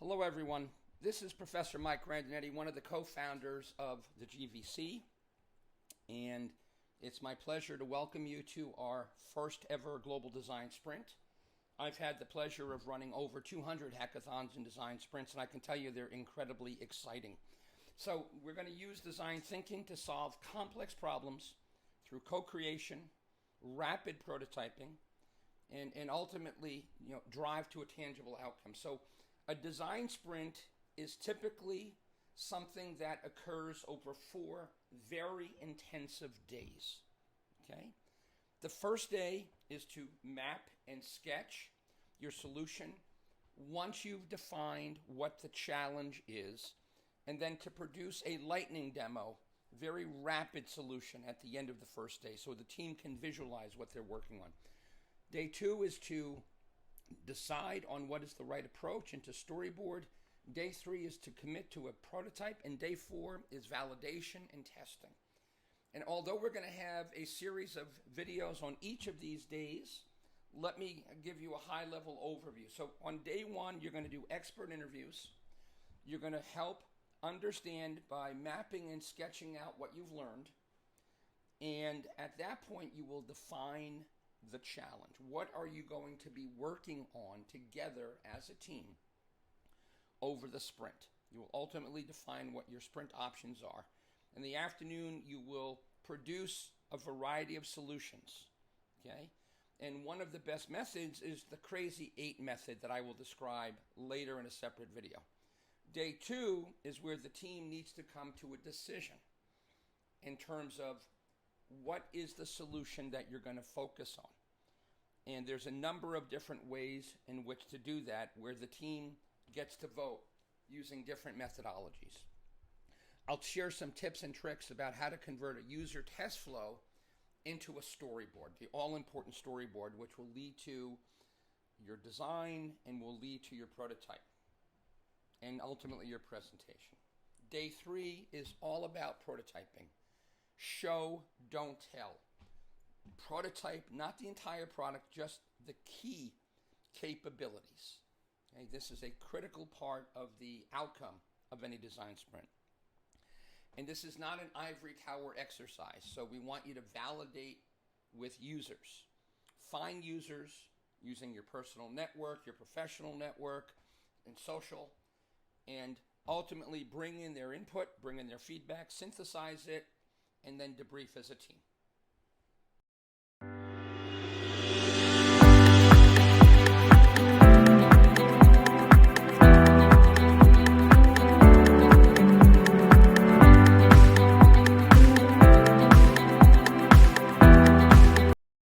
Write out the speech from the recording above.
Hello, everyone. This is Professor Mike Grandinetti, one of the co-founders of the GVC, and it's my pleasure to welcome you to our first ever Global Design Sprint. I've had the pleasure of running over 200 hackathons and design sprints, and I can tell you they're incredibly exciting. So we're going to use design thinking to solve complex problems through co-creation, rapid prototyping, and ultimately, drive to a tangible outcome. So a design sprint is typically something that occurs over 4 very intensive days. Okay? The first day is to map and sketch your solution once you've defined what the challenge is, and then to produce a lightning demo, very rapid solution at the end of the first day so the team can visualize what they're working on. Day 2 is to decide on what is the right approach and to storyboard. Day 3 is to commit to a prototype, and day 4 is validation and testing. And although we're going to have a series of videos on each of these days, let me give you a high-level overview. So on day 1, you're going to do expert interviews. You're going to help understand by mapping and sketching out what you've learned. And at that point, you will define the challenge. What are you going to be working on together as a team over the sprint? You will ultimately define what your sprint options are. In the afternoon, you will produce a variety of solutions. Okay? And one of the best methods is the Crazy 8 method that I will describe later in a separate video. Day 2 is where the team needs to come to a decision in terms of what is the solution that you're going to focus on. And there's a number of different ways in which to do that where the team gets to vote using different methodologies. I'll share some tips and tricks about how to convert a user test flow into a storyboard, the all-important storyboard, which will lead to your design and will lead to your prototype and ultimately your presentation. Day 3 is all about prototyping. Show, don't tell. Prototype, not the entire product, just the key capabilities. Okay, this is a critical part of the outcome of any design sprint. And this is not an ivory tower exercise, so we want you to validate with users. Find users using your personal network, your professional network, and social, and ultimately bring in their input, bring in their feedback, synthesize it, and then debrief as a team.